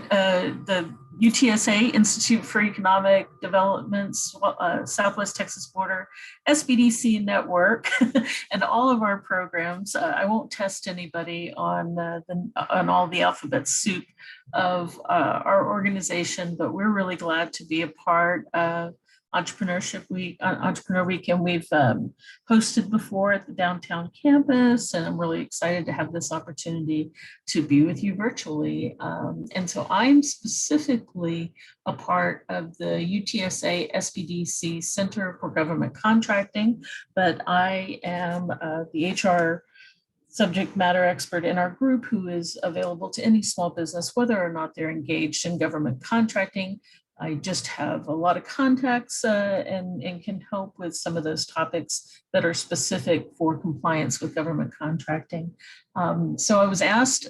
the UTSA, Institute for Economic Development's Southwest Texas Border SBDC network, and all of our programs. I won't test anybody on all the alphabet soup of our organization, but we're really glad to be a part of Entrepreneur Week, and we've hosted before at the downtown campus, and I'm really excited to have this opportunity to be with you virtually. And so I'm specifically a part of the UTSA SBDC Center for Government Contracting, but I am the HR subject matter expert in our group who is available to any small business, whether or not they're engaged in government contracting. I just have a lot of contacts and can help with some of those topics that are specific for compliance with government contracting. So I was asked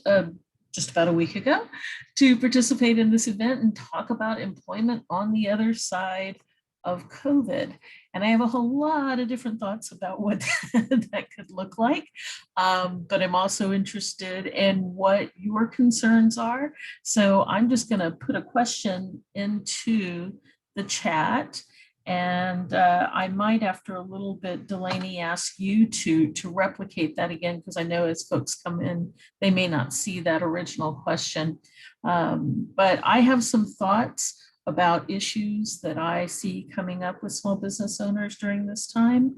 just about a week ago to participate in this event and talk about employment on the other side of COVID. And I have a whole lot of different thoughts about what that could look like. But I'm also interested in what your concerns are. So I'm just going to put a question into the chat. And I might, after a little bit, Delaney, ask you to replicate that again, because I know as folks come in, they may not see that original question. But I have some thoughts about issues that I see coming up with small business owners during this time,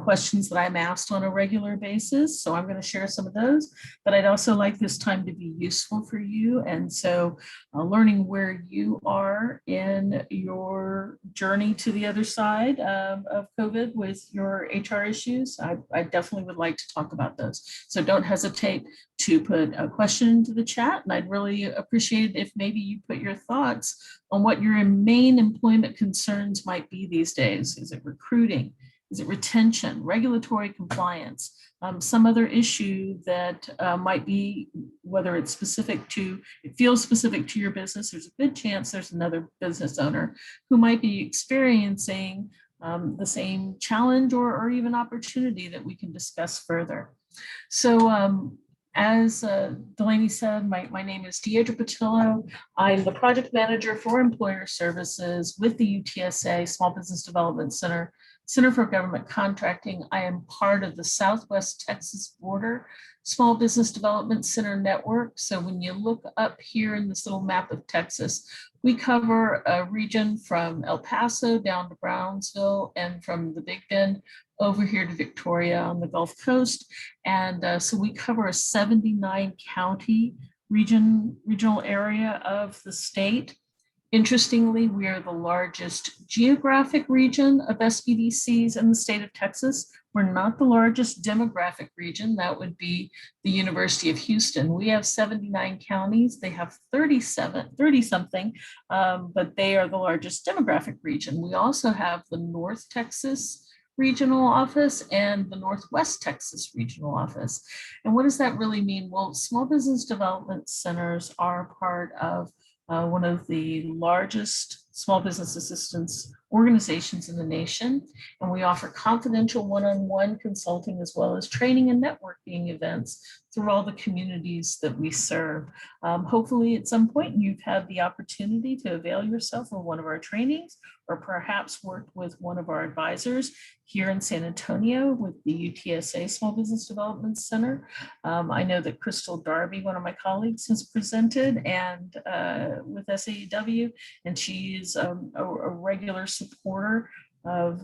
questions that I'm asked on a regular basis. So I'm going to share some of those, but I'd also like this time to be useful for you. And so learning where you are in your journey to the other side of COVID with your HR issues, I definitely would like to talk about those. So don't hesitate to put a question into the chat, and I'd really appreciate it if maybe you put your thoughts on what your main employment concerns might be these days. Is it recruiting? Is it retention, regulatory compliance, some other issue that might be, whether it's specific to, it feels specific to your business, there's a good chance there's another business owner who might be experiencing the same challenge or even opportunity that we can discuss further. So as Delaney said, my name is Deirdre Pattillo. I'm the project manager for employer services with the UTSA Small Business Development Center, Center for Government Contracting. I am part of the Southwest Texas Border Small Business Development Center network. So when you look up here in this little map of Texas, we cover a region from El Paso down to Brownsville and from the Big Bend over here to Victoria on the Gulf Coast. And so we cover a 79 county regional area of the state. Interestingly, we are the largest geographic region of SBDCs in the state of Texas. We're not the largest demographic region. That would be the University of Houston. We have 79 counties. They have 30 something, but they are the largest demographic region. We also have the North Texas Regional Office and the Northwest Texas Regional Office. And what does that really mean? Well, small business development centers are part of one of the largest small business assistance organizations in the nation. And we offer confidential one-on-one consulting as well as training and networking events through all the communities that we serve. Hopefully at some point you've had the opportunity to avail yourself of one of our trainings or perhaps worked with one of our advisors here in San Antonio with the UTSA Small Business Development Center. I know that Crystal Darby, one of my colleagues, has presented and with SAEW, and she's a regular supporter of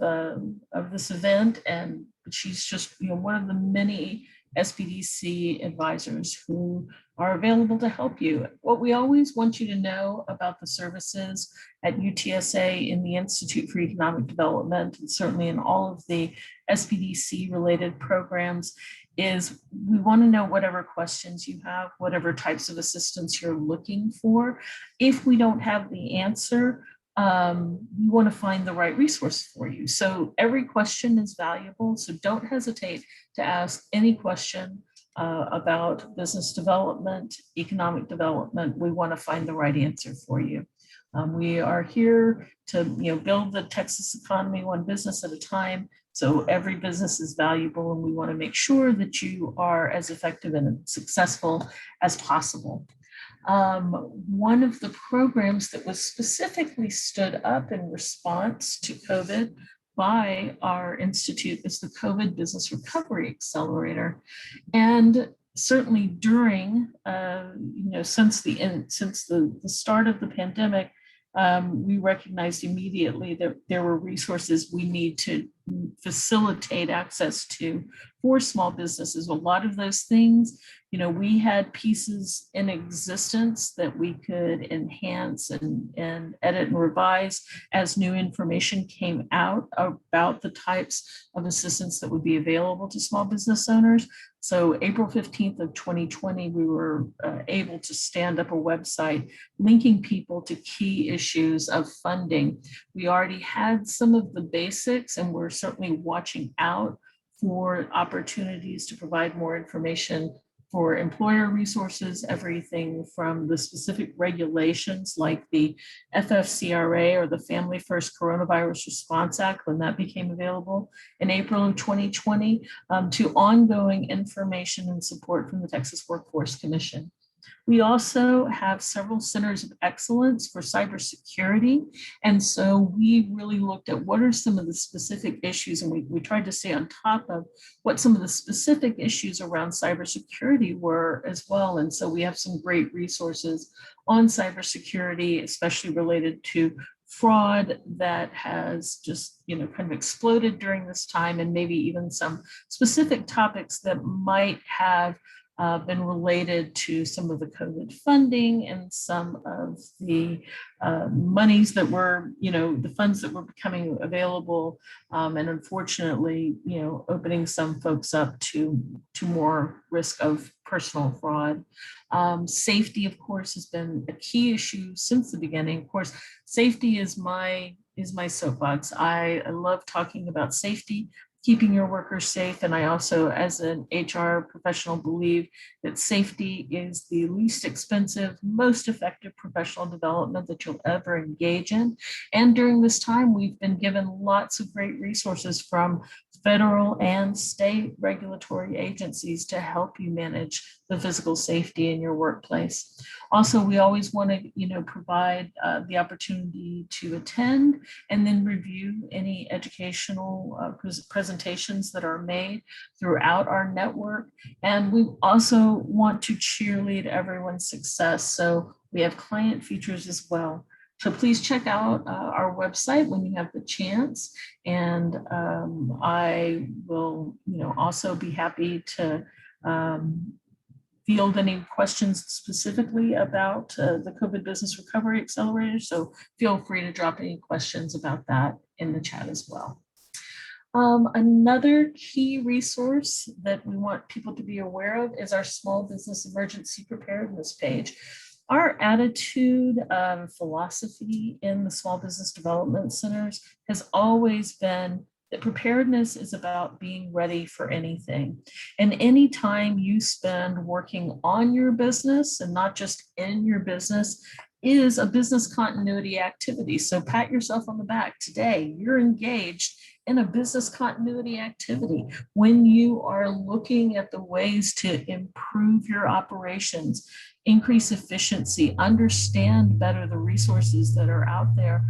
this event, and she's just one of the many SBDC advisors who are available to help you. What we always want you to know about the services at UTSA in the Institute for Economic Development, and certainly in all of the SBDC related programs, is we want to know whatever questions you have, whatever types of assistance you're looking for. If we don't have the answer, we want to find the right resource for you. So every question is valuable. So don't hesitate to ask any question about business development, economic development. We want to find the right answer for you. We are here to build the Texas economy one business at a time. So every business is valuable, and we want to make sure that you are as effective and successful as possible. One of the programs that was specifically stood up in response to COVID by our institute is the COVID Business Recovery Accelerator. And certainly during, since the start of the pandemic, we recognized immediately that there were resources we need to facilitate access to for small businesses. A lot of those things, we had pieces in existence that we could enhance and edit and revise as new information came out about the types of assistance that would be available to small business owners. So April 15th of 2020, we were able to stand up a website linking people to key issues of funding. We already had some of the basics, and we're certainly watching out for opportunities to provide more information for employer resources, everything from the specific regulations like the FFCRA or the Family First Coronavirus Response Act when that became available in April of 2020, to ongoing information and support from the Texas Workforce Commission. We also have several centers of excellence for cybersecurity. And so we really looked at what are some of the specific issues, and we tried to stay on top of what some of the specific issues around cybersecurity were as well. And so we have some great resources on cybersecurity, especially related to fraud that has just, kind of exploded during this time, and maybe even some specific topics that might have been related to some of the COVID funding and some of the monies that were, the funds that were becoming available, and unfortunately, opening some folks up to more risk of personal fraud. Safety, of course, has been a key issue since the beginning. Of course, safety is my soapbox. I love talking about safety, keeping your workers safe. And I also, as an HR professional, believe that safety is the least expensive, most effective professional development that you'll ever engage in. And during this time, we've been given lots of great resources from federal and state regulatory agencies to help you manage the physical safety in your workplace. Also, we always want to, provide the opportunity to attend and then review any educational presentations that are made throughout our network. And we also want to cheerlead everyone's success. So we have client features as well. So please check out our website when you have the chance. And I will, also be happy to field any questions specifically about the COVID Business Recovery Accelerator. So feel free to drop any questions about that in the chat as well. Another key resource that we want people to be aware of is our Small Business Emergency Preparedness page. Our attitude, philosophy in the Small Business Development Centers has always been that preparedness is about being ready for anything. And any time you spend working on your business and not just in your business is a business continuity activity. So pat yourself on the back. Today, you're engaged in a business continuity activity when you are looking at the ways to improve your operations, increase efficiency, understand better the resources that are out there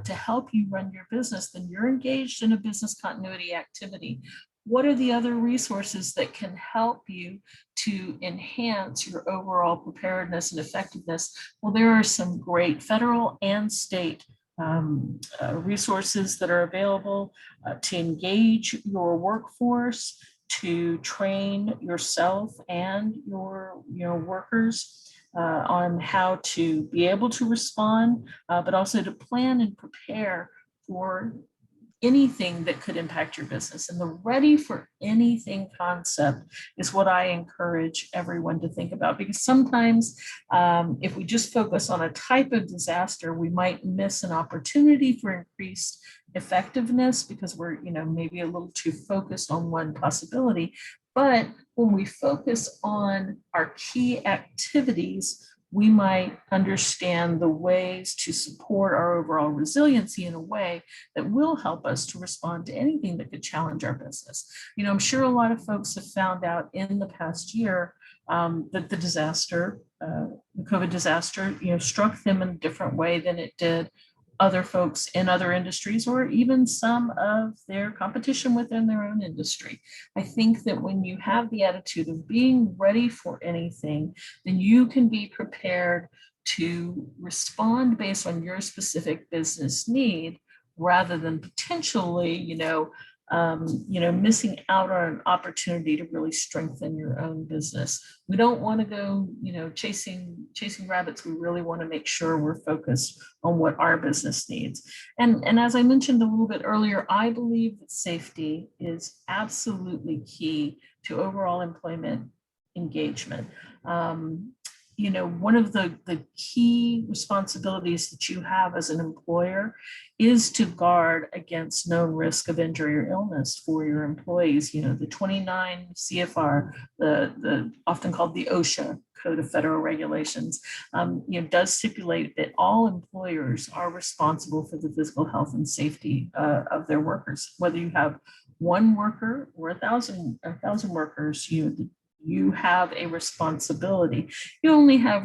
to help you run your business, then you're engaged in a business continuity activity. What are the other resources that can help you to enhance your overall preparedness and effectiveness? Well, there are some great federal and state resources that are available to engage your workforce, to train yourself and your workers on how to be able to respond, but also to plan and prepare for anything that could impact your business. And the ready for anything concept is what I encourage everyone to think about, because sometimes if we just focus on a type of disaster, we might miss an opportunity for increased effectiveness because we're maybe a little too focused on one possibility. But when we focus on our key activities, we might understand the ways to support our overall resiliency in a way that will help us to respond to anything that could challenge our business. I'm sure a lot of folks have found out in the past year that the disaster, the COVID disaster, struck them in a different way than it did other folks in other industries, or even some of their competition within their own industry. I think that when you have the attitude of being ready for anything, then you can be prepared to respond based on your specific business need, rather than potentially, missing out on an opportunity to really strengthen your own business. We don't want to go, chasing rabbits. We really want to make sure we're focused on what our business needs. And as I mentioned a little bit earlier, I believe that safety is absolutely key to overall employment engagement. One of the key responsibilities that you have as an employer is to guard against known risk of injury or illness for your employees. The 29 CFR, the often called the OSHA, Code of Federal Regulations, does stipulate that all employers are responsible for the physical health and safety of their workers. Whether you have one worker or a thousand workers, you have a responsibility. You only have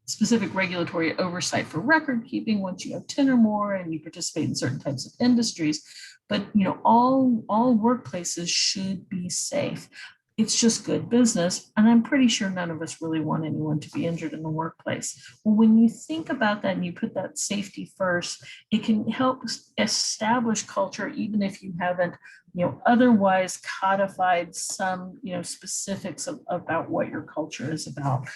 specific regulatory oversight for record keeping once you have 10 or more and you participate in certain types of industries. But all workplaces should be safe. It's just good business. And I'm pretty sure none of us really want anyone to be injured in the workplace. Well, when you think about that and you put that safety first, it can help establish culture, even if you haven't otherwise codified some, specifics about what your culture is about.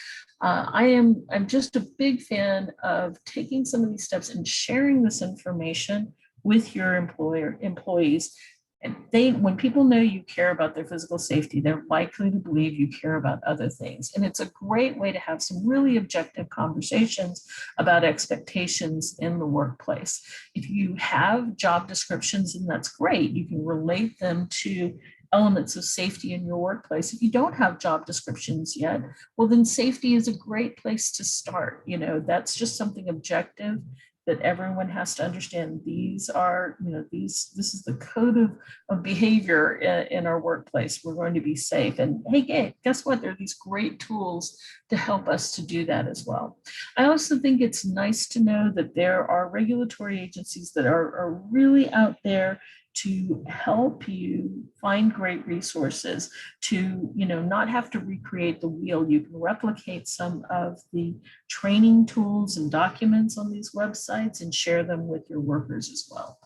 I'm just a big fan of taking some of these steps and sharing this information with your employees. And when people know you care about their physical safety, they're likely to believe you care about other things. And it's a great way to have some really objective conversations about expectations in the workplace. If you have job descriptions, then that's great. You can relate them to elements of safety in your workplace. If you don't have job descriptions yet, well, then safety is a great place to start. That's just something objective that everyone has to understand. These are, this is the code of behavior in our workplace. We're going to be safe. And hey, guess what? There are these great tools to help us to do that as well. I also think it's nice to know that there are regulatory agencies that are really out there to help you find great resources, to not have to recreate the wheel. You can replicate some of the training tools and documents on these websites and share them with your workers as well.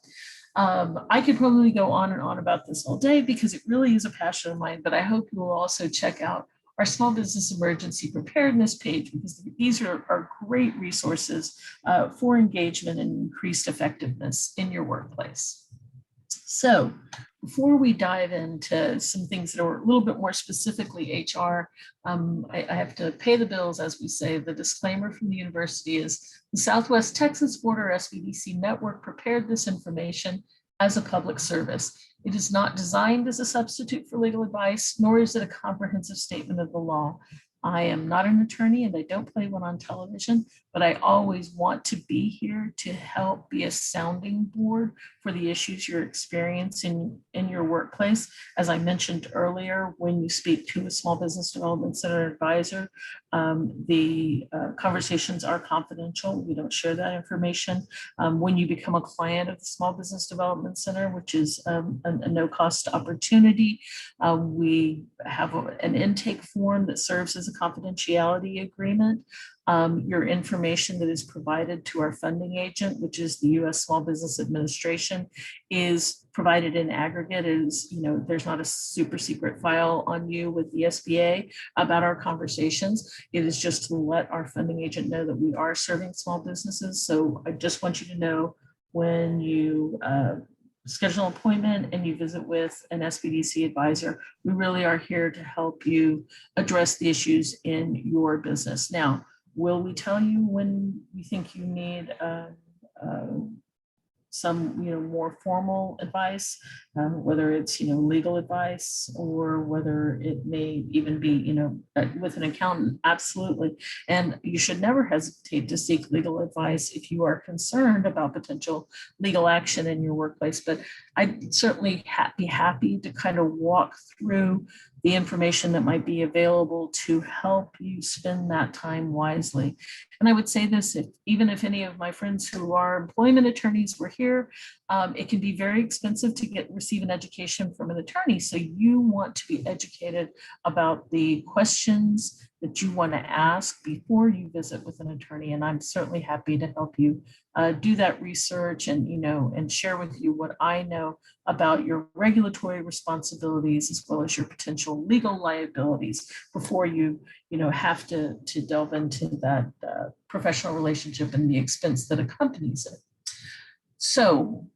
I could probably go on and on about this all day because it really is a passion of mine, but I hope you will also check out our Small Business Emergency Preparedness page, because these are great resources for engagement and increased effectiveness in your workplace. So before we dive into some things that are a little bit more specifically HR, I have to pay the bills, as we say. The disclaimer from the university is the Southwest Texas Border SBDC network prepared this information as a public service. It is not designed as a substitute for legal advice, nor is it a comprehensive statement of the law. I am not an attorney and I don't play one on television, but I always want to be here to help be a sounding board for the issues you're experiencing in your workplace. As I mentioned earlier, when you speak to a Small Business Development Center advisor, the conversations are confidential. We don't share that information. When you become a client of the Small Business Development Center, which is a no-cost opportunity, we have an intake form that serves as a confidentiality agreement. Your information that is provided to our funding agent, which is the U.S. Small Business Administration, is provided in aggregate. There's not a super secret file on you with the SBA about our conversations. It is just to let our funding agent know that we are serving small businesses. So I just want you to know, when you schedule an appointment and you visit with an SBDC advisor, we really are here to help you address the issues in your business. Now, will we tell you when we think you need some, more formal advice, whether it's, legal advice, or whether it may even be, with an accountant, absolutely. And you should never hesitate to seek legal advice if you are concerned about potential legal action in your workplace. But I'd certainly be happy to kind of walk through the information that might be available to help you spend that time wisely. And I would say this, even if any of my friends who are employment attorneys were here, it can be very expensive to receive an education from an attorney. So you want to be educated about the questions that you want to ask before you visit with an attorney. And I'm certainly happy to help you do that research and, and share with you what I know about your regulatory responsibilities as well as your potential legal liabilities before you, have to delve into that professional relationship and the expense that accompanies it. So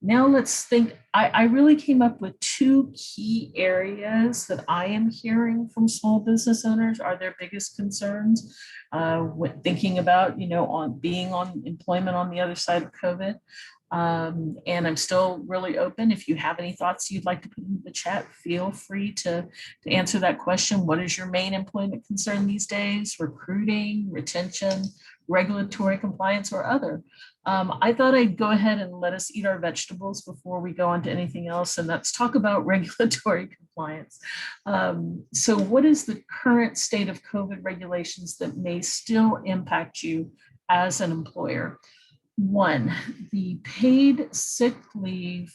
now let's think. I really came up with two key areas that I am hearing from small business owners are their biggest concerns when thinking about, on being on employment on the other side of COVID. And I'm still really open. If you have any thoughts you'd like to put in the chat, feel free to answer that question. What is your main employment concern these days? Recruiting, retention, regulatory compliance, or other? I thought I'd go ahead and let us eat our vegetables before we go on to anything else, and let's talk about regulatory compliance. So what is the current state of COVID regulations that may still impact you as an employer? One, the paid sick leave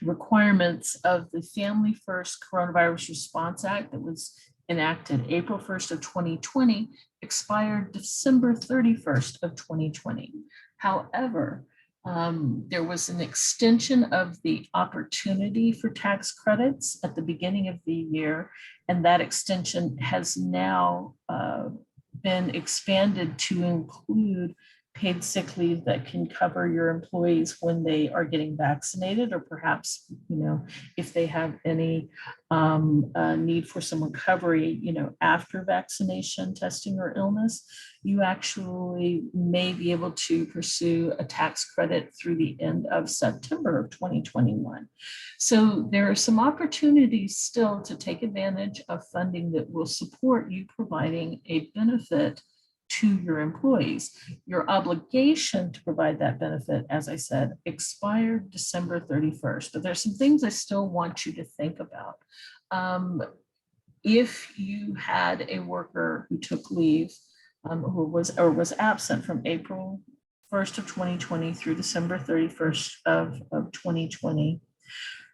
requirements of the Family First Coronavirus Response Act that was enacted April 1st of 2020 expired December 31st of 2020. However, there was an extension of the opportunity for tax credits at the beginning of the year, and that extension has now been expanded to include paid sick leave that can cover your employees when they are getting vaccinated, or perhaps, if they have any need for some recovery, after vaccination, testing, or illness, you actually may be able to pursue a tax credit through the end of September of 2021. So there are some opportunities still to take advantage of funding that will support you providing a benefit to your employees. Your obligation to provide that benefit, as I said, expired December 31st, but there's some things I still want you to think about. If you had a worker who took leave who was absent from April 1st of 2020 through December 31st of 2020,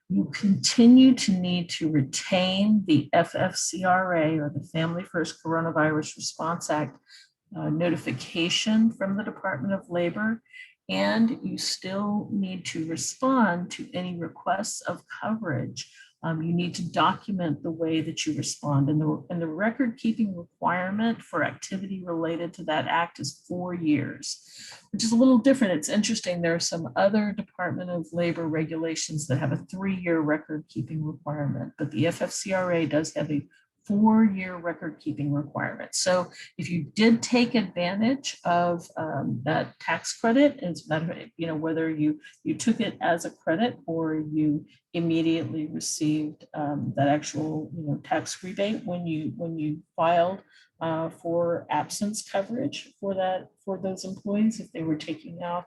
you continue to need to retain the FFCRA, or the Family First Coronavirus Response Act, notification from the Department of Labor, and you still need to respond to any requests of coverage. You need to document the way that you respond, and the record keeping requirement for activity related to that act is 4 years, which is a little different. It's interesting. There are some other Department of Labor regulations that have a 3-year record keeping requirement, but the FFCRA does have a 4-year record keeping requirement. So if you did take advantage of that tax credit, as a matter of, whether you took it as a credit or you immediately received that actual tax rebate when you filed for absence coverage for those employees, if they were taking off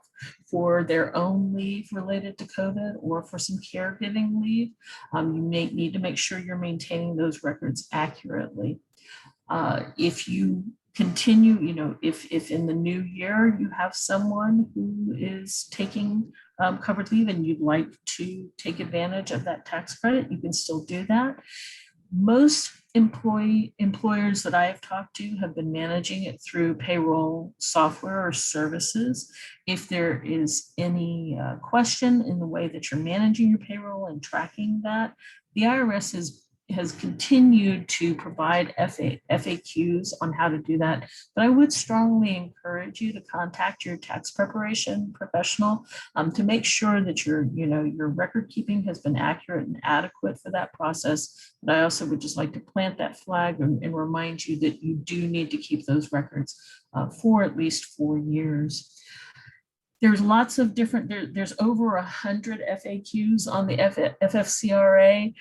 for their own leave related to COVID or for some caregiving leave, you may need to make sure you're maintaining those records accurately. If you continue, if in the new year you have someone who is taking covered leave and you'd like to take advantage of that tax credit, you can still do that. Most employers that I have talked to have been managing it through payroll software or services. If there is any question in the way that you're managing your payroll and tracking that, the IRS has continued to provide FAQs on how to do that. But I would strongly encourage you to contact your tax preparation professional to make sure that your record keeping has been accurate and adequate for that process. But I also would just like to plant that flag and remind you that you do need to keep those records for at least 4 years. There's lots of different, there's over 100 FAQs on the FFCRA.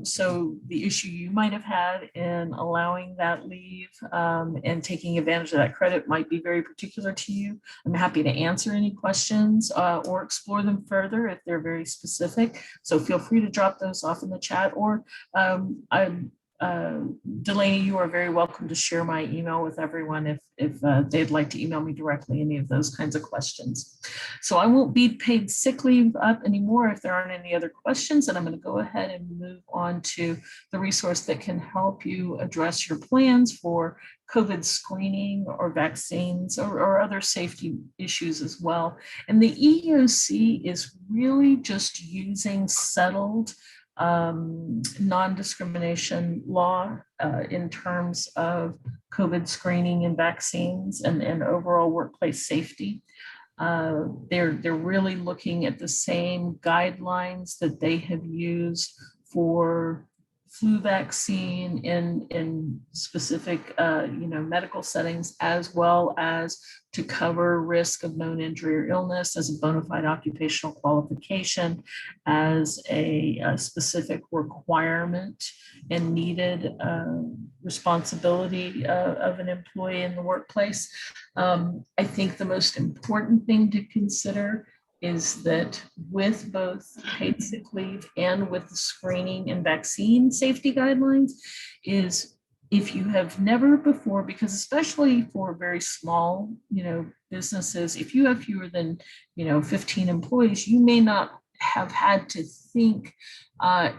So the issue you might have had in allowing that leave and taking advantage of that credit might be very particular to you. I'm happy to answer any questions or explore them further if they're very specific. So feel free to drop those off in the chat, or Delaney, you are very welcome to share my email with everyone if they'd like to email me directly any of those kinds of questions. So I won't be paid sick leave up anymore if there aren't any other questions, and I'm going to go ahead and move on to the resource that can help you address your plans for COVID screening or vaccines or other safety issues as well. And the EEOC is really just using settled non-discrimination law in terms of COVID screening and vaccines and overall workplace safety. They're really looking at the same guidelines that they have used for flu vaccine in specific medical settings, as well as to cover risk of known injury or illness as a bona fide occupational qualification, as a specific requirement and needed responsibility of an employee in the workplace. I think the most important thing to consider is that with both paid sick leave and with the screening and vaccine safety guidelines, is if you have never before, because especially for very small, businesses, if you have fewer than, 15 employees, you may not have had to think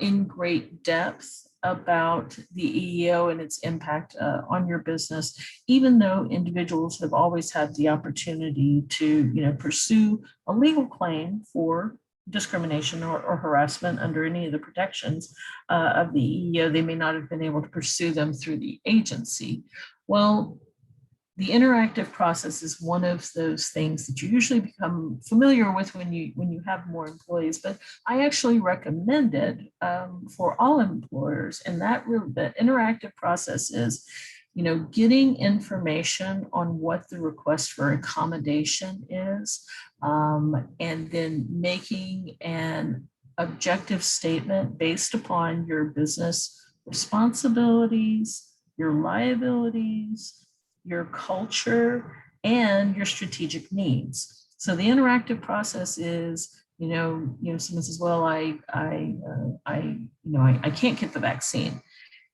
in great depth about the EEO and its impact on your business, even though individuals have always had the opportunity to, pursue a legal claim for discrimination or harassment under any of the protections of the EEO. They may not have been able to pursue them through the agency. Well, the interactive process is one of those things that you usually become familiar with when you have more employees, but I actually recommend it for all employers. And that interactive process is, getting information on what the request for accommodation is, and then making an objective statement based upon your business responsibilities, your liabilities, your culture, and your strategic needs. So the interactive process is, someone says, well, I can't get the vaccine.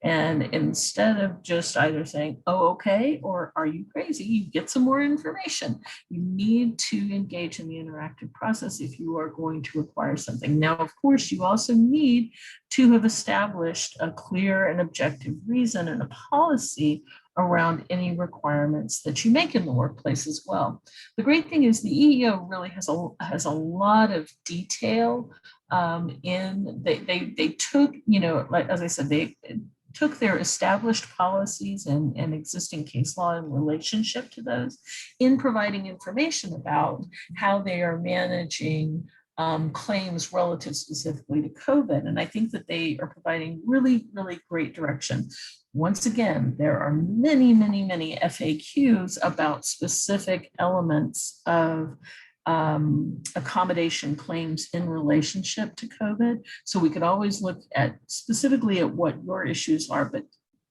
And instead of just either saying, oh, okay, or are you crazy, you get some more information. You need to engage in the interactive process if you are going to require something. Now, of course, you also need to have established a clear and objective reason and a policy around any requirements that you make in the workplace as well. The great thing is the EEO really has a lot of detail they took, like, as I said, they took their established policies and existing case law in relationship to those in providing information about how they are managing claims relative specifically to COVID. And I think that they are providing really, really great direction. Once again, there are many, many, many FAQs about specific elements of accommodation claims in relationship to COVID. So we could always look at specifically at what your issues are, but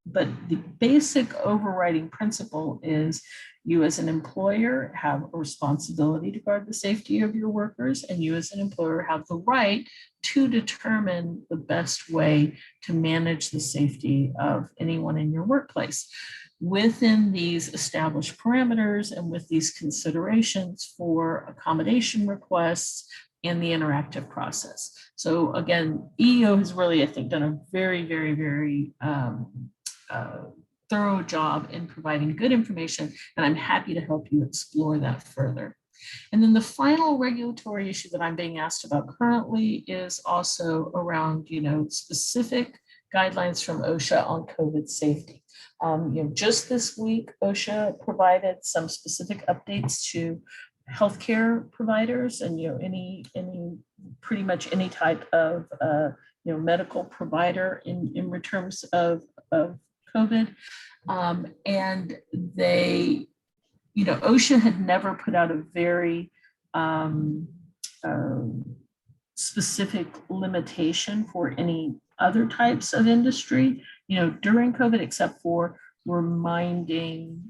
the basic overriding principle is you as an employer have a responsibility to guard the safety of your workers, and you as an employer have the right to determine the best way to manage the safety of anyone in your workplace within these established parameters and with these considerations for accommodation requests and the interactive process. So again, EEO has really, I think, done a very, very, very thorough job in providing good information, and I'm happy to help you explore that further. And then the final regulatory issue that I'm being asked about currently is also around, specific guidelines from OSHA on COVID safety. Just this week, OSHA provided some specific updates to healthcare providers and pretty much any type of medical provider in terms of COVID, and they, OSHA had never put out a very specific limitation for any other types of industry, during COVID, except for reminding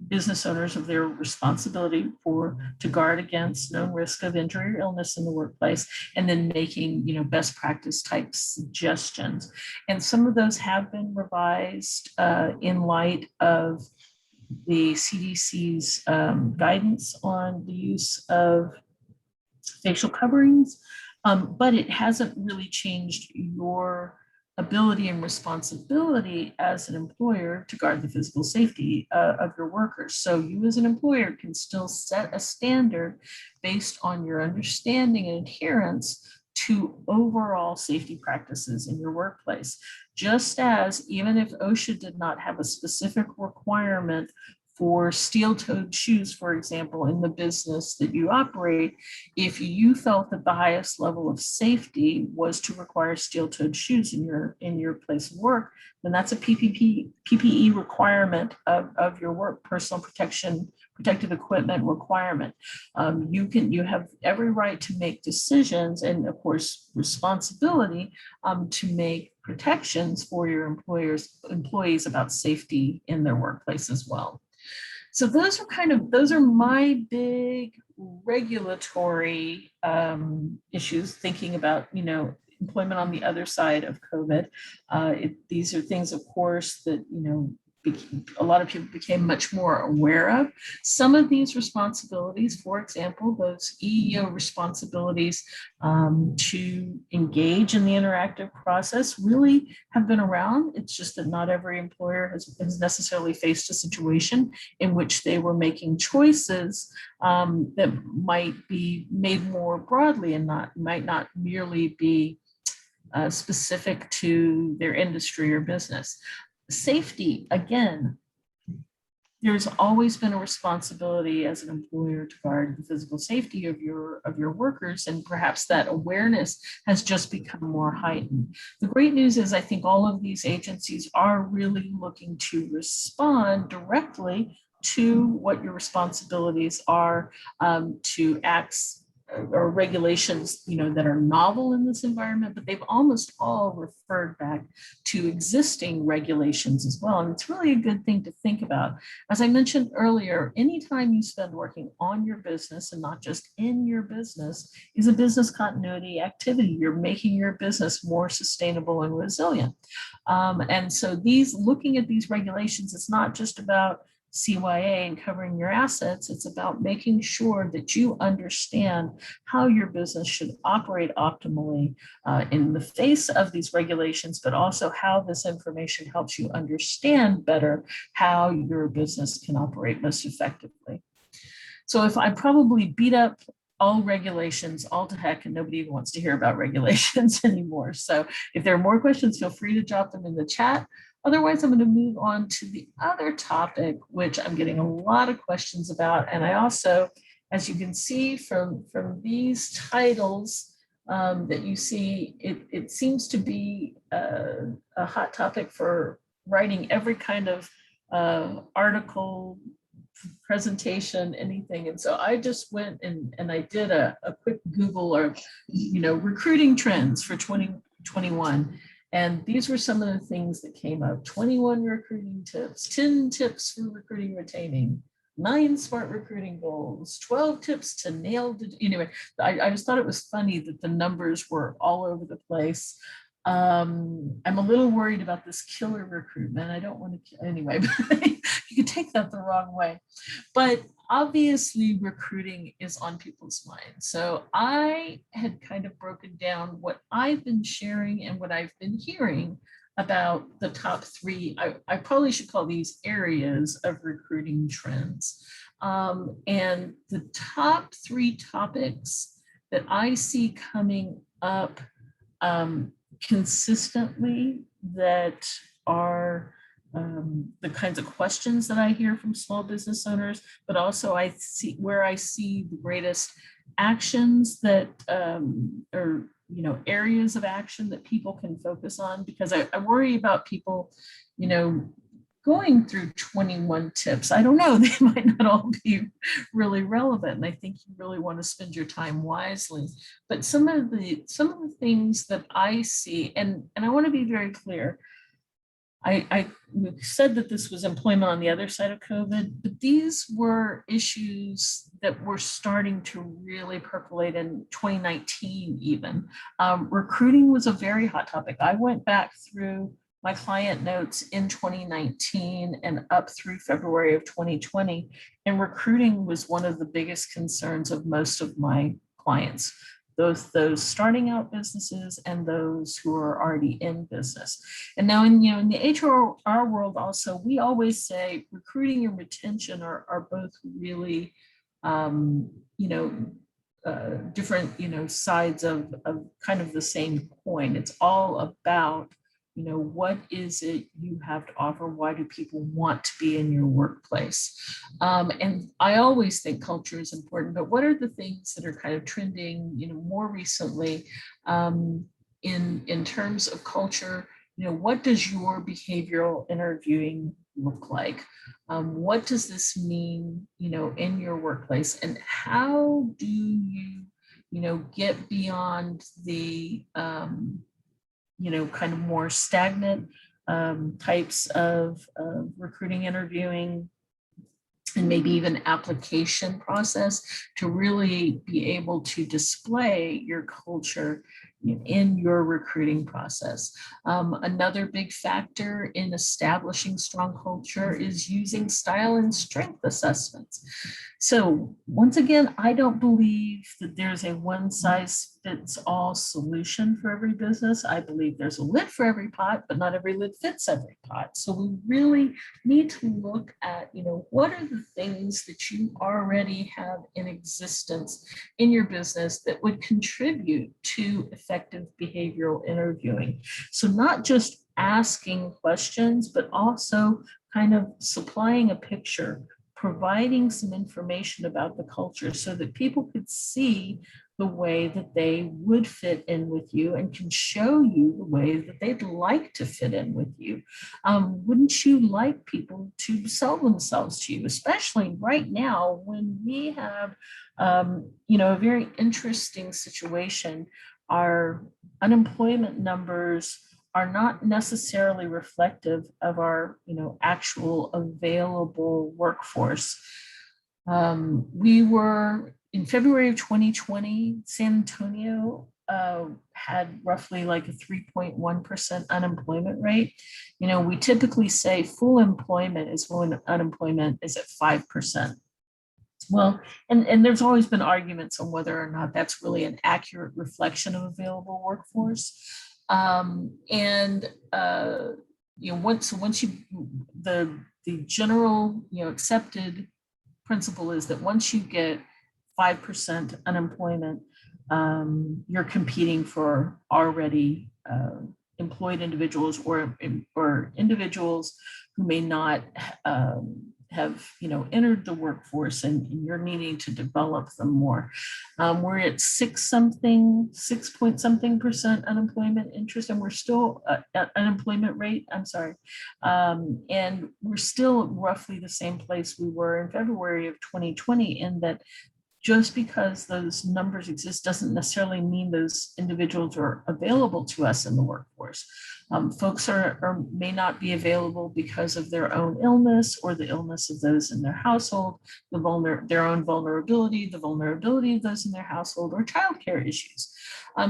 business owners of their responsibility to guard against known risk of injury or illness in the workplace, and then making, best practice type suggestions. And some of those have been revised in light of the CDC's guidance on the use of facial coverings, but it hasn't really changed your ability and responsibility as an employer to guard the physical safety of your workers. So you as an employer can still set a standard based on your understanding and adherence to overall safety practices in your workplace. Just as even if OSHA did not have a specific requirement for steel-toed shoes, for example, in the business that you operate, if you felt that the highest level of safety was to require steel-toed shoes in your place of work, then that's a PPE requirement of your work, personal protective equipment requirement. You have every right to make decisions and, of course, responsibility to make protections for your employees about safety in their workplace as well. So those are my big regulatory issues, thinking about, employment on the other side of COVID. These are things, of course, that, a lot of people became much more aware of. Some of these responsibilities, for example, those EEO responsibilities to engage in the interactive process, really have been around. It's just that not every employer has necessarily faced a situation in which they were making choices that might be made more broadly and might not merely be specific to their industry or business. Safety, again, there's always been a responsibility as an employer to guard the physical safety of your workers, and perhaps that awareness has just become more heightened. The great news is I think all of these agencies are really looking to respond directly to what your responsibilities are, to acts or regulations, that are novel in this environment, but they've almost all referred back to existing regulations as well. And it's really a good thing to think about. As I mentioned earlier, anytime you spend working on your business and not just in your business is a business continuity activity. You're making your business more sustainable and resilient. And so looking at these regulations, it's not just about CYA and covering your assets. It's about making sure that you understand how your business should operate optimally in the face of these regulations, but also how this information helps you understand better how your business can operate most effectively. So if I probably beat up all regulations, all to heck, and nobody even wants to hear about regulations anymore. So if there are more questions, feel free to drop them in the chat. Otherwise, I'm going to move on to the other topic, which I'm getting a lot of questions about. And I also, as you can see from these titles that you see, it seems to be a hot topic for writing every kind of article, presentation, anything. And so I just went and I did a quick Google of, recruiting trends for 2021. And these were some of the things that came up: 21 recruiting tips, 10 tips for recruiting retaining, 9 smart recruiting goals, 12 tips to nail. Anyway, I just thought it was funny that the numbers were all over the place. I'm a little worried about this killer recruitment. I don't want to, anyway, but you could take that the wrong way. But obviously recruiting is on people's minds. So I had kind of broken down what I've been sharing and what I've been hearing about the top 3, I probably should call these areas of recruiting trends. And the top 3 topics that I see coming up consistently that are the kinds of questions that I hear from small business owners, but also I see the greatest actions that or areas of action that people can focus on, because I worry about people going through 21 tips. I don't know, they might not all be really relevant. And I think you really want to spend your time wisely. But some of the things that I see, and I want to be very clear, I said that this was employment on the other side of COVID, but these were issues that were starting to really percolate in 2019 even. Recruiting was a very hot topic. I went back through my client notes in 2019 and up through February of 2020, and recruiting was one of the biggest concerns of most of my clients. Those starting out businesses and those who are already in business. And now in the HR world also, we always say recruiting and retention are both really different sides of kind of the same coin. It's all about what is it you have to offer? Why do people want to be in your workplace? And I always think culture is important, but what are the things that are kind of trending, more recently in terms of culture? What does your behavioral interviewing look like? What does this mean, in your workplace? And how do you, get beyond the kind of more stagnant types of recruiting, interviewing, and maybe even application process to really be able to display your culture in your recruiting process. Another big factor in establishing strong culture is using style and strength assessments. So once again, I don't believe that there's a one size fits all solution for every business. I believe there's a lid for every pot, but not every lid fits every pot. So we really need to look at, what are the things that you already have in existence in your business that would contribute to effective behavioral interviewing. So not just asking questions, but also kind of supplying a picture, providing some information about the culture so that people could see the way that they would fit in with you and can show you the way that they'd like to fit in with you. Wouldn't you like people to sell themselves to you, especially right now when we have, a very interesting situation. Our unemployment numbers are not necessarily reflective of our, actual available workforce. We were in February of 2020, San Antonio had roughly like a 3.1% unemployment rate. We typically say full employment is when unemployment is at 5%. Well, and there's always been arguments on whether or not that's really an accurate reflection of available workforce. Once you, the general, accepted principle is that once you get 5% unemployment, you're competing for already employed individuals or individuals who may not have entered the workforce, and you're needing to develop them more. We're at 6.something% unemployment interest, and we're still unemployment rate. I'm sorry, and we're still roughly the same place we were in February of 2020. In that, just because those numbers exist doesn't necessarily mean those individuals are available to us in the workforce. Folks may not be available because of their own illness or the illness of those in their household, their own vulnerability, the vulnerability of those in their household, or childcare issues.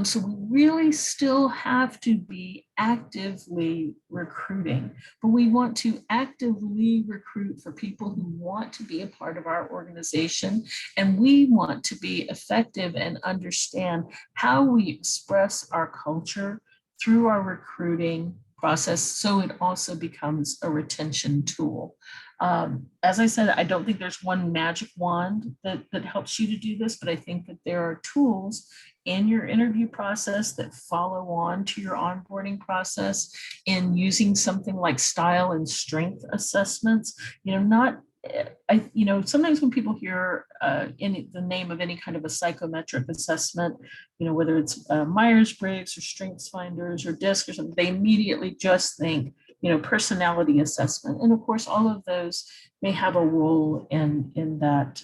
So we really still have to be actively recruiting, but we want to actively recruit for people who want to be a part of our organization, and we want to be effective and understand how we express our culture through our recruiting process, so it also becomes a retention tool. As I said, I don't think there's one magic wand that helps you to do this, but I think that there are tools in your interview process that follow on to your onboarding process in using something like style and strength assessments. Sometimes when people hear the name of any kind of a psychometric assessment, whether it's Myers-Briggs or Strengths Finders or DISC or something, they immediately just think, personality assessment. And of course, all of those may have a role in that,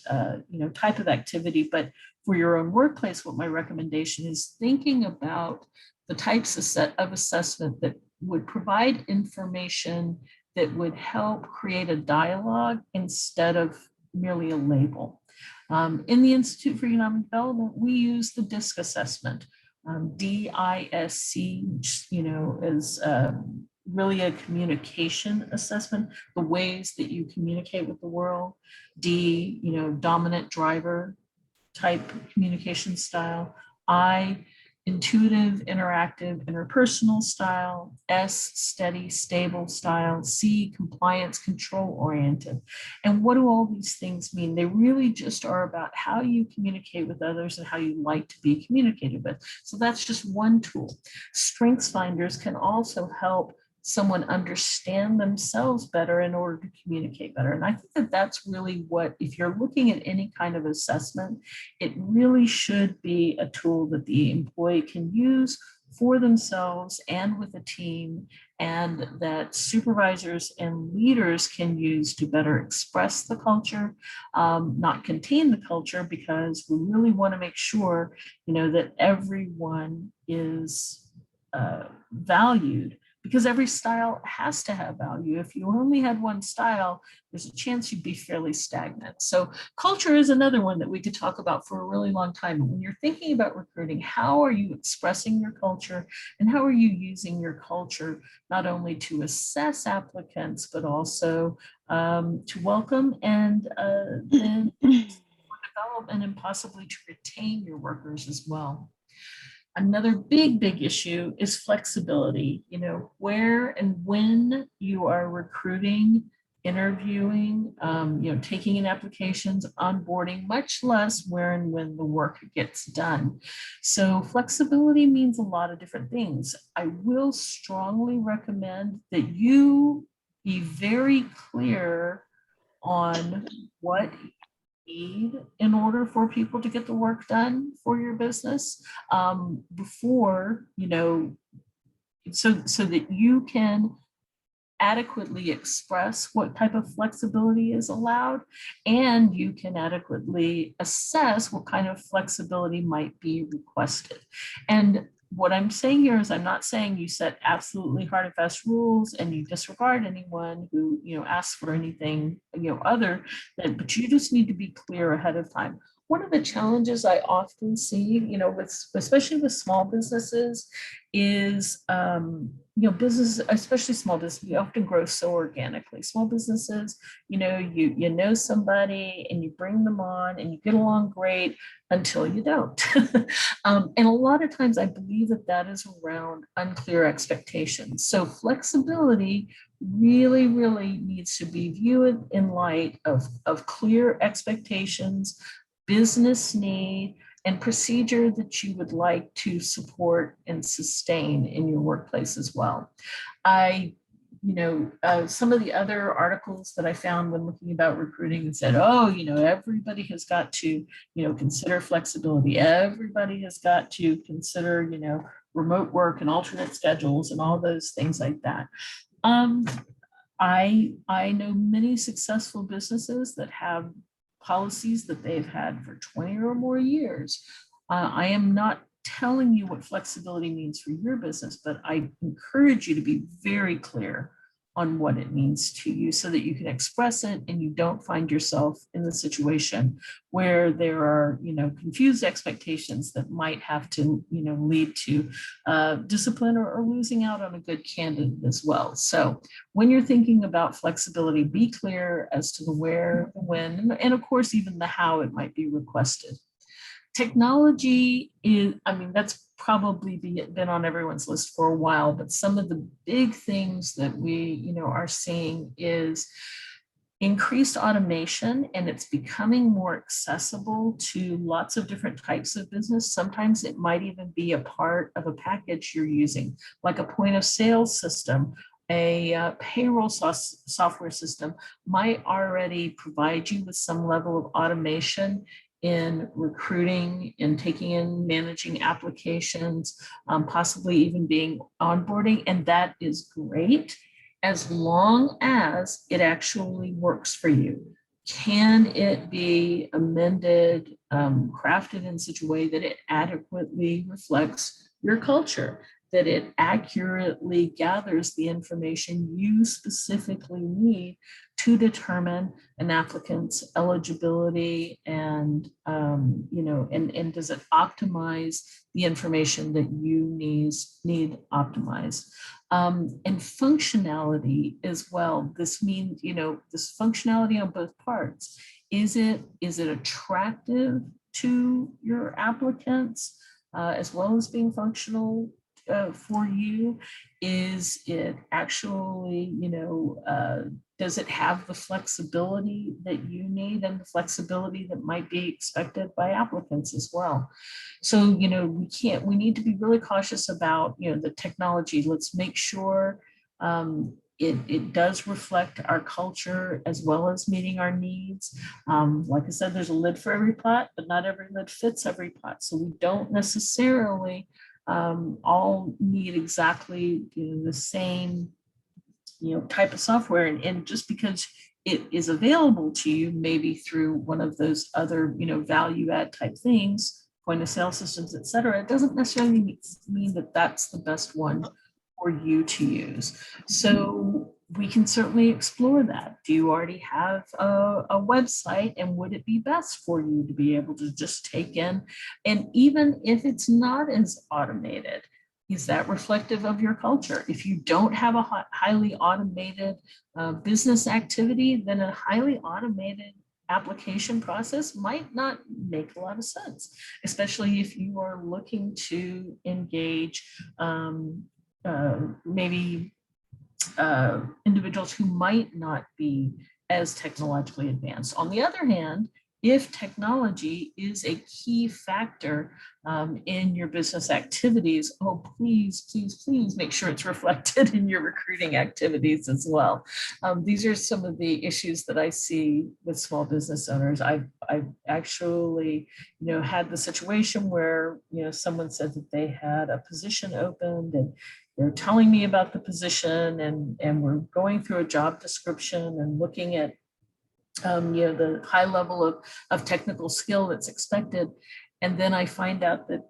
type of activity. But for your own workplace, what my recommendation is thinking about the types of assessment that would provide information that would help create a dialogue instead of merely a label. In the Institute for Economic Development, we use the DISC assessment. DISC, which is really a communication assessment, the ways that you communicate with the world. D, dominant driver type communication style. I, intuitive, interactive, interpersonal style. S, steady, stable style. C, compliance, control oriented. And what do all these things mean? They really just are about how you communicate with others and how you like to be communicated with. So that's just one tool. Strengths finders can also help someone understand themselves better in order to communicate better. And I think that that's really what, if you're looking at any kind of assessment, it really should be a tool that the employee can use for themselves and with a team, and that supervisors and leaders can use to better express the culture, not contain the culture, because we really want to make sure, that everyone is valued, because every style has to have value. If you only had one style, there's a chance you'd be fairly stagnant. So culture is another one that we could talk about for a really long time. When you're thinking about recruiting, how are you expressing your culture, and how are you using your culture not only to assess applicants, but also to welcome and then development and possibly to retain your workers as well. Another big issue is flexibility, where and when you are recruiting, interviewing, taking in applications, onboarding, much less where and when the work gets done. So flexibility means a lot of different things. I will strongly recommend that you be very clear on what need in order for people to get the work done for your business before, so that you can adequately express what type of flexibility is allowed, and you can adequately assess what kind of flexibility might be requested. And what I'm saying here is, I'm not saying you set absolutely hard and fast rules and you disregard anyone who asks for anything other than, but you just need to be clear ahead of time. One of the challenges I often see, especially with small businesses, is business, especially small business, you often grow so organically. Small businesses, you know somebody and you bring them on and you get along great until you don't. And a lot of times I believe that is around unclear expectations. So flexibility really needs to be viewed in light of clear expectations, business need, and procedure that you would like to support and sustain in your workplace as well. Some of the other articles that I found when looking about recruiting said, everybody has got to, consider flexibility. Everybody has got to consider, remote work and alternate schedules and all those things like that. I know many successful businesses that have policies that they've had for 20 or more years. I am not telling you what flexibility means for your business, but I encourage you to be very clear on what it means to you so that you can express it and you don't find yourself in the situation where there are, confused expectations that might have to, lead to discipline or losing out on a good candidate as well. So when you're thinking about flexibility, be clear as to the where, the when, and of course, even the how it might be requested. Technology is, that's probably been on everyone's list for a while, but some of the big things that we, are seeing is increased automation, and it's becoming more accessible to lots of different types of business. Sometimes it might even be a part of a package you're using, like a point of sale system. A payroll software system might already provide you with some level of automation in recruiting, in taking in, managing applications, possibly even being onboarding, and that is great. as long as it actually works for you. Can it be amended, crafted in such a way that it adequately reflects your culture, that it accurately gathers the information you specifically need to determine an applicant's eligibility, and and does it optimize the information that you need optimized? And functionality as well. This means, this functionality on both parts. Is it attractive to your applicants, as well as being functional for you? Is it actually, does it have the flexibility that you need and the flexibility that might be expected by applicants as well? So, we need to be really cautious about, the technology. Let's make sure it does reflect our culture as well as meeting our needs. Like I said, there's a lid for every pot, but not every lid fits every pot. So we don't necessarily all need exactly the same type of software, and just because it is available to you, maybe through one of those other value add type things, point of sale systems, et cetera, it doesn't necessarily mean that that's the best one for you to use. So we can certainly explore that. Do you already have a website, and would it be best for you to be able to just take in, and even if it's not as automated, is that reflective of your culture? If you don't have a highly automated business activity, then a highly automated application process might not make a lot of sense, especially if you are looking to engage maybe individuals who might not be as technologically advanced. On the other hand, if technology is a key factor in your business activities, oh, please, please, please make sure it's reflected in your recruiting activities as well. These are some of the issues that I see with small business owners. I've actually, had the situation where, someone said that they had a position opened, and they're telling me about the position, and we're going through a job description and looking at the high level of technical skill that's expected. And then I find out that,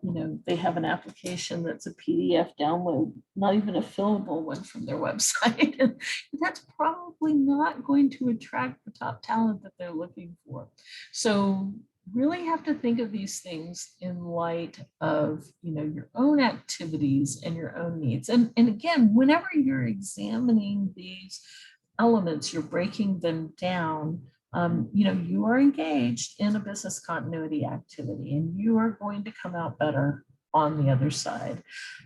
they have an application that's a PDF download, not even a fillable one from their website. And that's probably not going to attract the top talent that they're looking for. So really have to think of these things in light of, your own activities and your own needs. And again, whenever you're examining these elements, you're breaking them down. You are engaged in a business continuity activity, and you are going to come out better on the other side.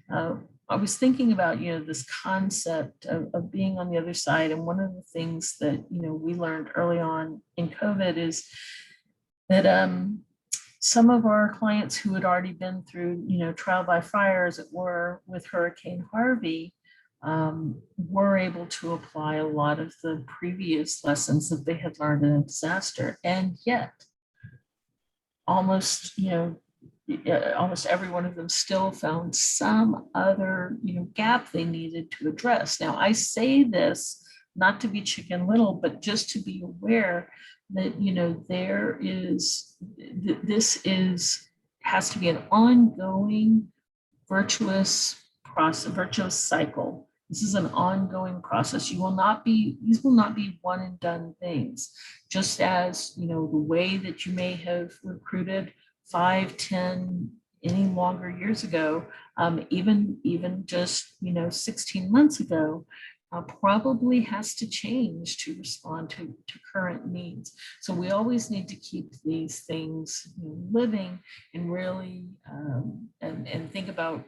I was thinking about, this concept of being on the other side. And one of the things that, we learned early on in COVID is that some of our clients who had already been through, trial by fire, as it were, with Hurricane Harvey, were able to apply a lot of the previous lessons that they had learned in a disaster. And yet almost every one of them still found some other, gap they needed to address. Now, I say this not to be Chicken Little, but just to be aware that, has to be an ongoing virtuous process, virtuous cycle. This is an ongoing process. These will not be one and done things. Just as, the way that you may have recruited 5, 10, any longer years ago, even just, 16 months ago, probably has to change to respond to current needs. So we always need to keep these things living, and really and think about,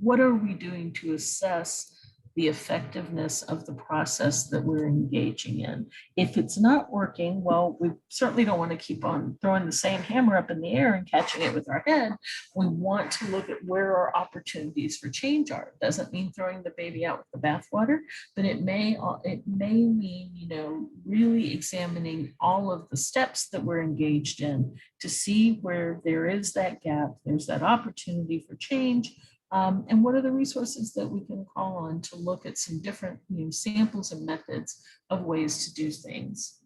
what are we doing to assess the effectiveness of the process that we're engaging in. If it's not working, well, we certainly don't want to keep on throwing the same hammer up in the air and catching it with our head. We want to look at where our opportunities for change are. It doesn't mean throwing the baby out with the bathwater, but it may mean, really examining all of the steps that we're engaged in to see where there is that gap, there's that opportunity for change, And what are the resources that we can call on to look at some different samples and methods of ways to do things.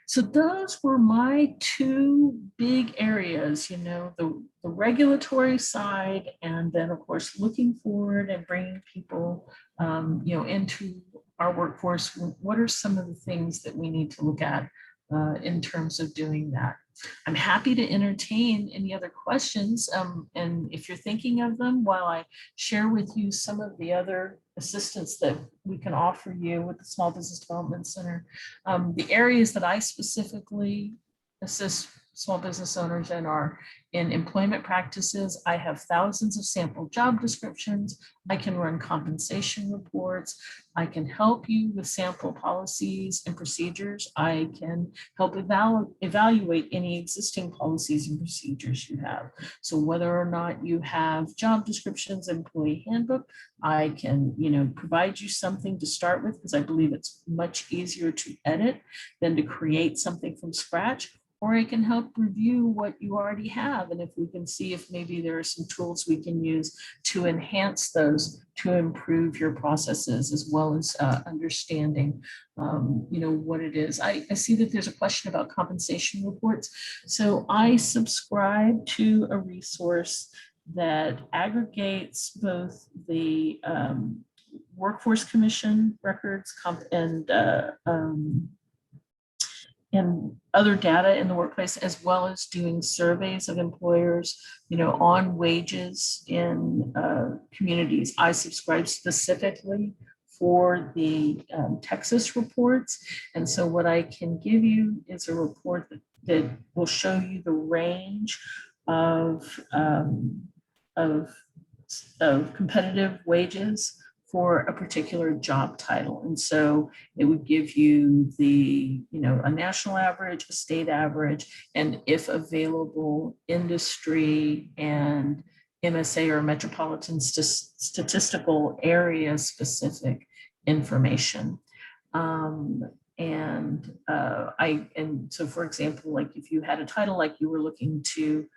So those were my two big areas, the regulatory side, and then of course looking forward and bringing people, into our workforce. What are some of the things that we need to look at in terms of doing that? I'm happy to entertain any other questions. And if you're thinking of them, while I share with you some of the other assistance that we can offer you with the Small Business Development Center, the areas that I specifically assist small business owners in are in employment practices. I have thousands of sample job descriptions. I can run compensation reports. I can help you with sample policies and procedures. I can help evaluate any existing policies and procedures you have. So whether or not you have job descriptions, employee handbook, I can, provide you something to start with, because I believe it's much easier to edit than to create something from scratch. Or I can help review what you already have. And if we can see if maybe there are some tools we can use to enhance those, to improve your processes, as well as understanding, what it is. I see that there's a question about compensation reports. So I subscribe to a resource that aggregates both the Workforce Commission records and other data in the workplace, as well as doing surveys of employers, on wages in communities. I subscribe specifically for the Texas reports. And so what I can give you is a report that will show you the range of competitive wages for a particular job title. And so it would give you a national average, a state average, and if available, industry and MSA or metropolitan statistical area specific information. So for example, like if you had a title, like you were looking to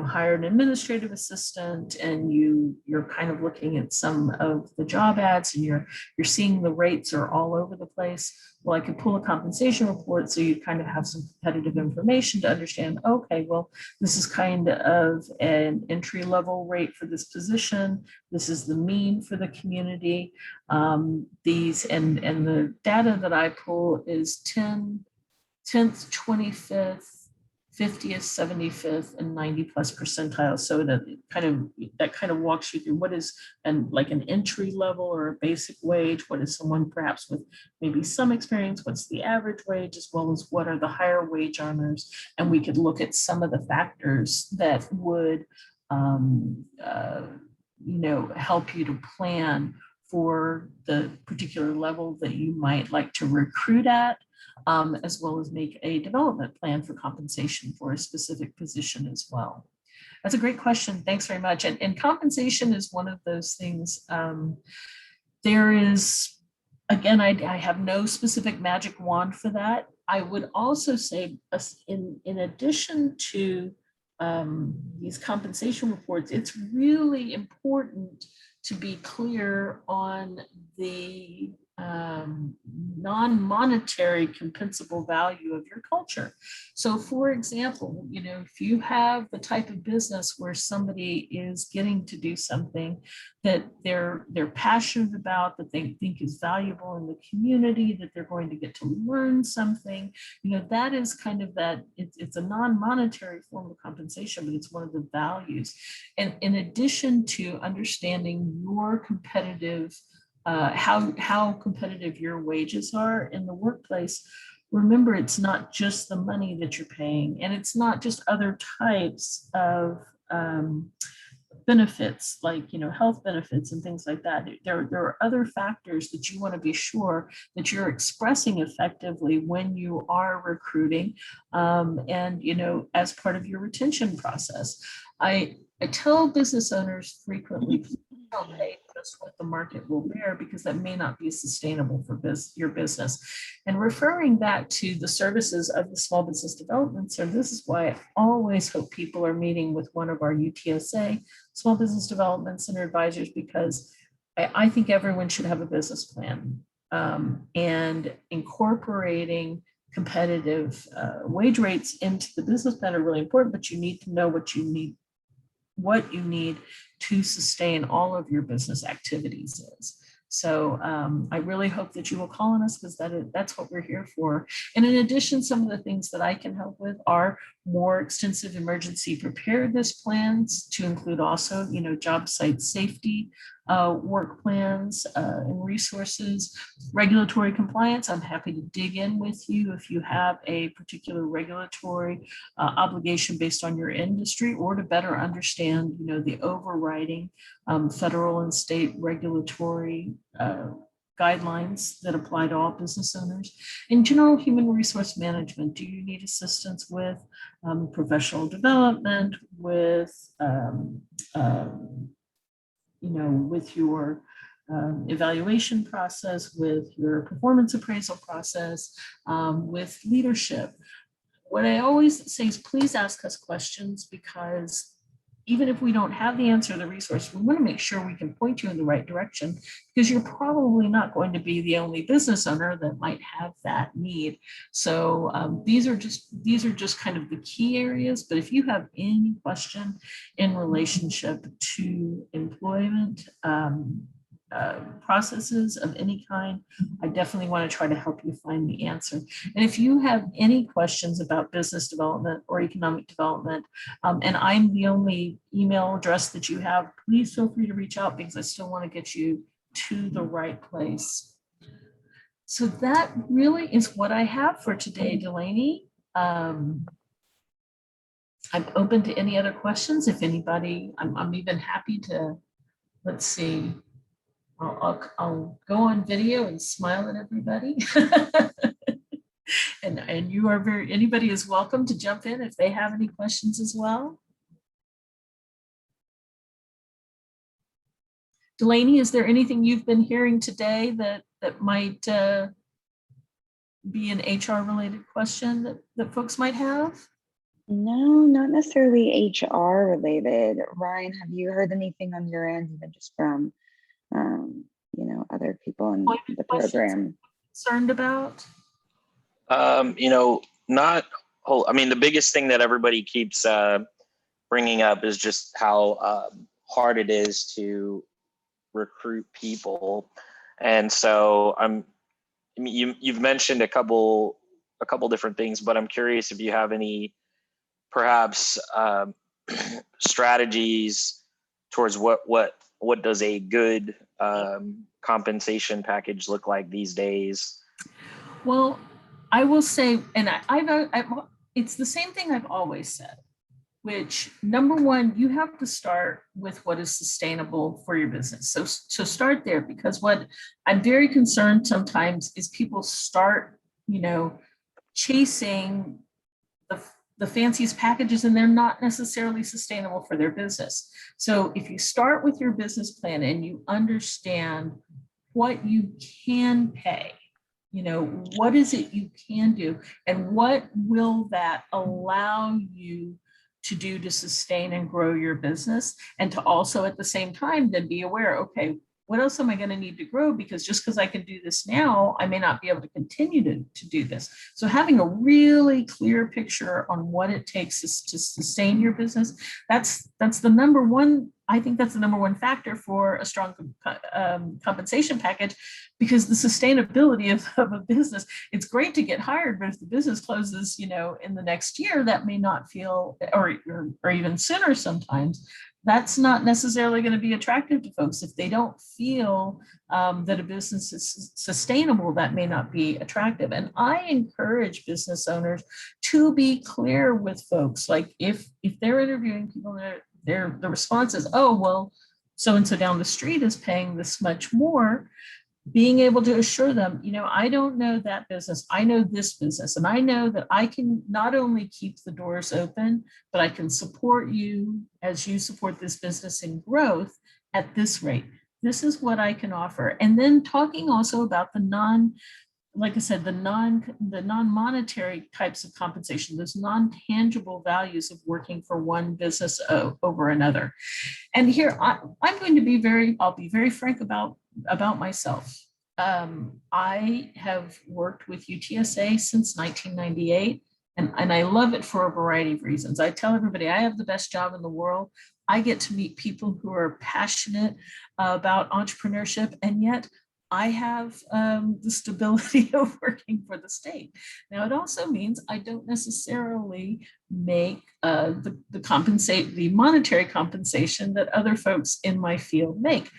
hire an administrative assistant, and you're kind of looking at some of the job ads, and you're seeing the rates are all over the place. Well, I could pull a compensation report, so you kind of have some competitive information to understand, okay, well, this is kind of an entry level rate for this position. This is the mean for the community. These and the data that I pull is 10th, 25th, 50th, 75th, and 90 plus percentile. So that kind of walks you through what is like an entry level or a basic wage, what is someone perhaps with maybe some experience, what's the average wage, as well as what are the higher wage earners. And we could look at some of the factors that would help you to plan for the particular level that you might like to recruit at, as well as make a development plan for compensation for a specific position as well. That's a great question. Thanks very much. And compensation is one of those things. There is, again, I have no specific magic wand for that. I would also say, in addition to these compensation reports, it's really important to be clear on the non-monetary compensable value of your culture. So for example, if you have the type of business where somebody is getting to do something that they're passionate about, that they think is valuable in the community, that they're going to get to learn something, that is kind of that, it's a non-monetary form of compensation, but it's one of the values. And in addition to understanding your competitive how competitive your wages are in the workplace, remember, it's not just the money that you're paying, and it's not just other types of benefits, like health benefits and things like that. There are other factors that you want to be sure that you're expressing effectively when you are recruiting, and as part of your retention process. I tell business owners frequently, don't pay just what the market will bear, because that may not be sustainable for your business. And referring back to the services of the Small Business Development Center, this is why I always hope people are meeting with one of our UTSA small business development center advisors, because I think everyone should have a business plan, and incorporating competitive wage rates into the business plan are really important, but you need to know what you need to sustain all of your business activities is. So I really hope that you will call on us, because that's what we're here for. And in addition, some of the things that I can help with are more extensive emergency preparedness plans, to include also, job site safety work plans and resources, regulatory compliance. I'm happy to dig in with you if you have a particular regulatory obligation based on your industry, or to better understand, the overriding federal and state regulatory guidelines that apply to all business owners. In general, human resource management. Do you need assistance with professional development, with with your evaluation process, with your performance appraisal process, with leadership? What I always say is, please ask us questions, because even if we don't have the answer or the resource, we want to make sure we can point you in the right direction, because you're probably not going to be the only business owner that might have that need. So these are just kind of the key areas. But if you have any question in relationship to employment processes of any kind, I definitely want to try to help you find the answer. And if you have any questions about business development or economic development, and I'm the only email address that you have, please feel free to reach out, because I still want to get you to the right place. So that really is what I have for today, Delaney. I'm open to any other questions. If anybody, I'm even happy to, let's see, I'll go on video and smile at everybody. and you are anybody is welcome to jump in if they have any questions as well. Delaney, is there anything you've been hearing today that might be an HR related question that folks might have? No, not necessarily HR related. Ryan, have you heard anything on your end, even just from other people in the program? Concerned about? Not whole. I mean, the biggest thing that everybody keeps bringing up is just how hard it is to recruit people, and so you've mentioned a couple different things, but I'm curious if you have any perhaps strategies towards what does a good compensation package look like these days? Well, I will say, and it's the same thing I've always said, which number one, you have to start with what is sustainable for your business. So start there, because what I'm very concerned sometimes is people start, chasing the fanciest packages, and they're not necessarily sustainable for their business. So if you start with your business plan and you understand what you can pay, what is it you can do, and what will that allow you to do to sustain and grow your business, and to also at the same time then be aware, okay, what else am I going to need to grow? Because just because I can do this now, I may not be able to continue to do this. So having a really clear picture on what it takes to sustain your business, that's the number one. I think that's the number one factor for a strong compensation package, because the sustainability of a business, it's great to get hired, but if the business closes, in the next year, that may not feel, or even sooner sometimes, that's not necessarily going to be attractive to folks. If they don't feel that a business is sustainable, that may not be attractive. And I encourage business owners to be clear with folks. Like if they're interviewing people, the response is, oh, well, so-and-so down the street is paying this much more. Being able to assure them, I don't know that business, I know this business, and I know that I can not only keep the doors open, but I can support you as you support this business in growth at this rate. This is what I can offer. And then talking also about the like I said, the non-monetary types of compensation, those non-tangible values of working for one business over another. And here I'm going to be I'll be very frank about myself. I have worked with UTSA since 1998, and I love it for a variety of reasons. I tell everybody I have the best job in the world. I get to meet people who are passionate about entrepreneurship, and yet I have the stability of working for the state. Now, it also means I don't necessarily make the monetary compensation that other folks in my field make.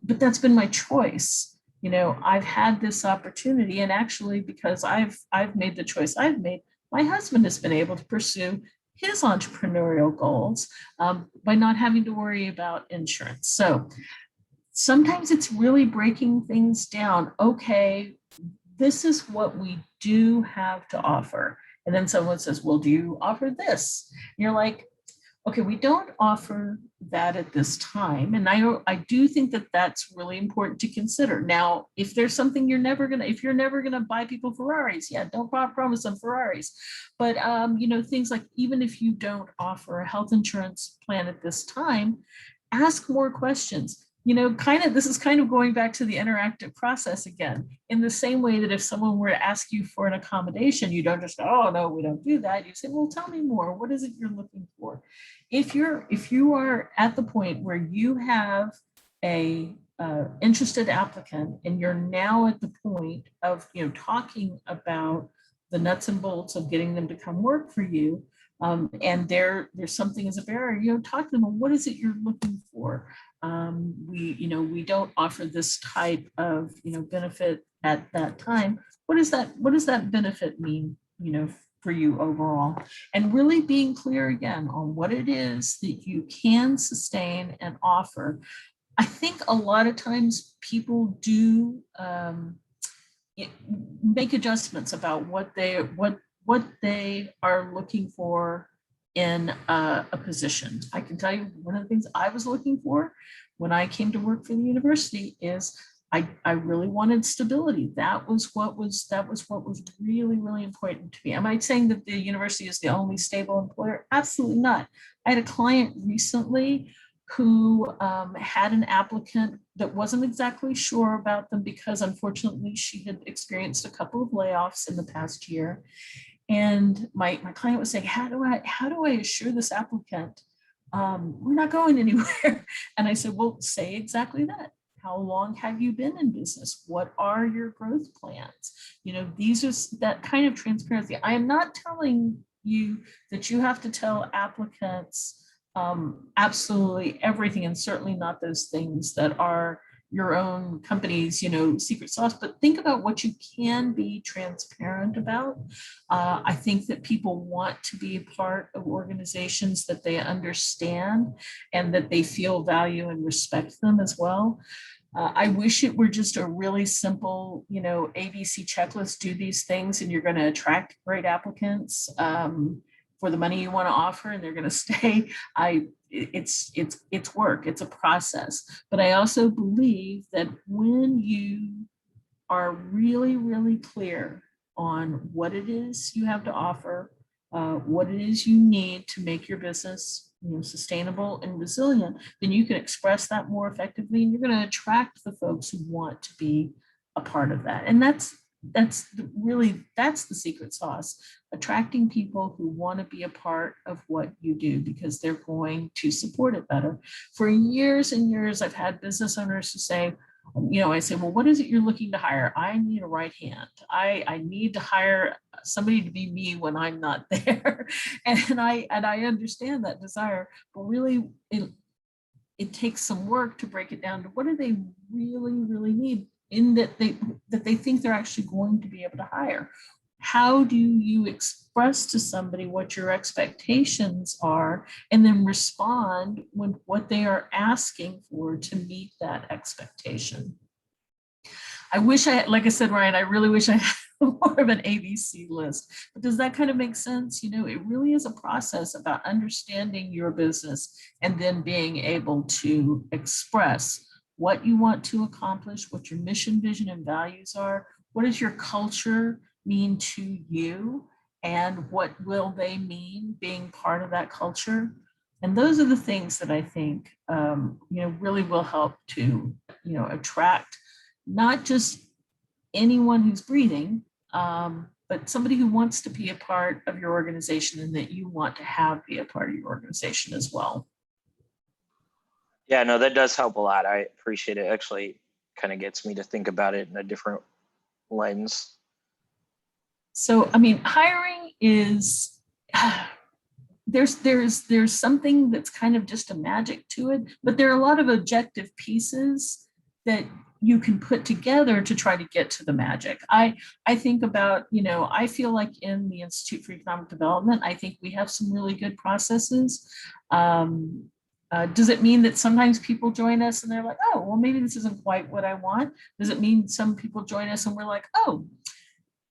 But that's been my choice. You know, I've had this opportunity, and actually, because I've made the choice I've made, my husband has been able to pursue his entrepreneurial goals by not having to worry about insurance. So sometimes it's really breaking things down. Okay, this is what we do have to offer. And then someone says, well, do you offer this? And you're like, okay, we don't offer that at this time. And I do think that that's really important to consider. Now, if there's something if you're never gonna buy people Ferraris, yeah, don't promise them Ferraris. But you know, things like, even if you don't offer a health insurance plan at this time, ask more questions. You know, this is kind of going back to the interactive process again, in the same way that if someone were to ask you for an accommodation, you don't just go, oh, no, we don't do that. You say, well, tell me more. What is it you're looking for? If you are at the point where you have a interested applicant, and you're now at the point of, you know, talking about the nuts and bolts of getting them to come work for you, and there's something as a barrier, you know, talk to them, what is it you're looking for? We don't offer this type of, you know, benefit at that time. What does that benefit mean, you know, for you overall? And really being clear again on what it is that you can sustain and offer. I think a lot of times people do make adjustments about what they are looking for in a position. I can tell you one of the things I was looking for when I came to work for the university is I really wanted stability. That was what was really, really important to me. Am I saying that the university is the only stable employer? Absolutely not. I had a client recently who had an applicant that wasn't exactly sure about them because unfortunately she had experienced a couple of layoffs in the past year. And my client was saying, how do I assure this applicant we're not going anywhere? And I said, well, say exactly that. How long have you been in business? What are your growth plans? You know, these are that kind of transparency. I am not telling you that you have to tell applicants absolutely everything, and certainly not those things that are your own company's, you know, secret sauce, but think about what you can be transparent about. I think that people want to be a part of organizations that they understand and that they feel value and respect them as well. I wish it were just a really simple, you know, ABC checklist, do these things and you're going to attract great applicants for the money you want to offer and they're going to stay. It's work, it's a process. But I also believe that when you are really, really clear on what it is you have to offer, what it is you need to make your business, you know, sustainable and resilient, then you can express that more effectively, and you're going to attract the folks who want to be a part of that. And that's the secret sauce, attracting people who want to be a part of what you do because they're going to support it better. For years and years, I've had business owners who say, you know, I say, well, what is it you're looking to hire? I need a right hand. I need to hire somebody to be me when I'm not there. And I understand that desire, but really it takes some work to break it down to what do they really, really need in that they think they're actually going to be able to hire. How do you express to somebody what your expectations are and then respond when what they are asking for to meet that expectation? I wish I had, like I said, Ryan, I really wish I had more of an ABC list, but does that kind of make sense? You know, it really is a process about understanding your business and then being able to express what you want to accomplish, what your mission, vision, and values are, what does your culture mean to you? And what will they mean being part of that culture? And those are the things that I think, really will help to, attract not just anyone who's breathing, but somebody who wants to be a part of your organization and that you want to have be a part of your organization as well. Yeah, no, that does help a lot. I appreciate it. Actually, kind of gets me to think about it in a different lens. So, I mean, hiring is, there's something that's kind of just a magic to it, but there are a lot of objective pieces that you can put together to try to get to the magic. I think about, I feel like in the Institute for Economic Development, I think we have some really good processes. Does it mean that sometimes people join us and they're like, oh, well, maybe this isn't quite what I want? Does it mean some people join us and we're like, oh,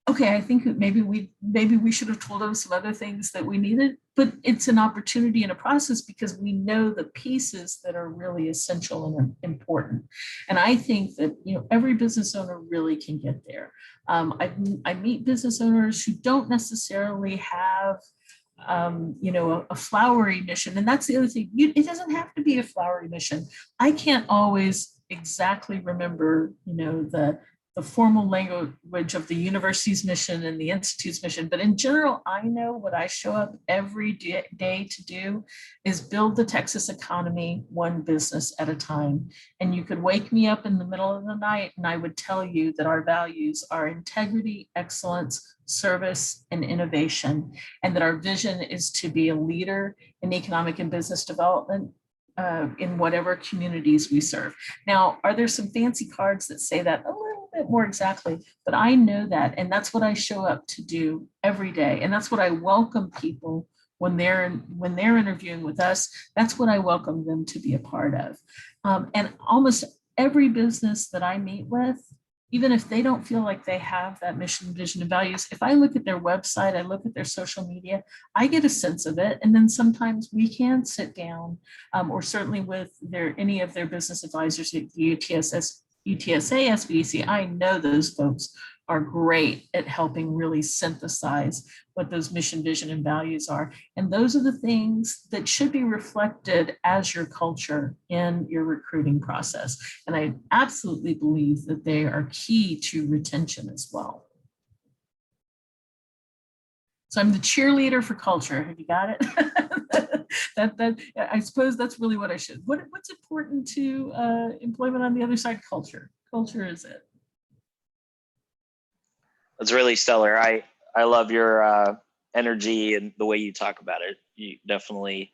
okay, I think maybe we should have told them some other things that we needed, but it's an opportunity and a process because we know the pieces that are really essential and important. And I think that, every business owner really can get there. I meet business owners who don't necessarily have a flowery mission. And that's the other thing. It doesn't have to be a flowery mission. I can't always exactly remember, the formal language of the university's mission and the institute's mission. But in general, I know what I show up every day to do is build the Texas economy one business at a time. And you could wake me up in the middle of the night and I would tell you that our values are integrity, excellence, service, and innovation, and that our vision is to be a leader in economic and business development in whatever communities we serve. Now, are there some fancy cards that say that a little bit more exactly? But I know that, and that's what I show up to do every day, and that's what I welcome people when they're interviewing with us. That's what I welcome them to be a part of. And almost every business that I meet with, even if they don't feel like they have that mission, vision, and values, if I look at their website, I look at their social media, I get a sense of it. And then sometimes we can sit down, or certainly with any of their business advisors at UTSA, SBDC, I know those folks are great at helping really synthesize what those mission, vision, and values are. And those are the things that should be reflected as your culture in your recruiting process. And I absolutely believe that they are key to retention as well. So I'm the cheerleader for culture. Have you got it? that I suppose that's really what I should. What's important to employment on the other side? Culture. Culture is it. It's really stellar. I love your energy and the way you talk about it. You definitely,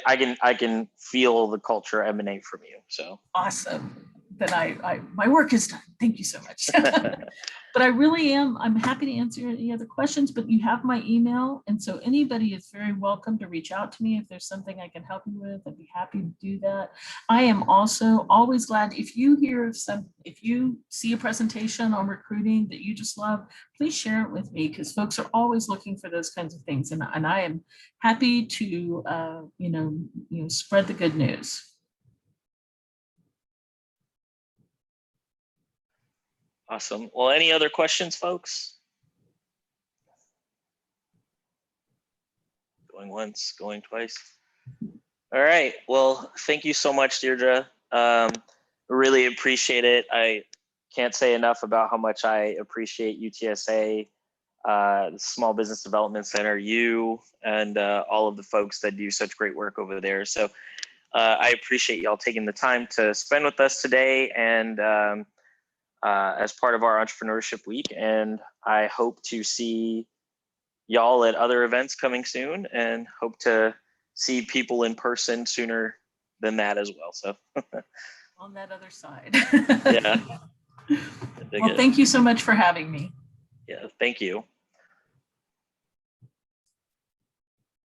I can feel the culture emanate from you. So awesome. Then my work is done. Thank you so much. But I really am, I'm happy to answer any other questions, but you have my email. And so anybody is very welcome to reach out to me. If there's something I can help you with, I'd be happy to do that. I am also always glad if you see a presentation on recruiting that you just love, please share it with me because folks are always looking for those kinds of things. And I am happy to, spread the good news. Awesome. Well, any other questions, folks? Going once, going twice. All right. Well, thank you so much, Deirdre. Really appreciate it. I can't say enough about how much I appreciate UTSA, the Small Business Development Center, you, and all of the folks that do such great work over there. So I appreciate y'all taking the time to spend with us today and as part of our Entrepreneurship Week. And I hope to see y'all at other events coming soon and hope to see people in person sooner than that as well. So on that other side. Yeah. Well, thank you so much for having me. Yeah, thank you.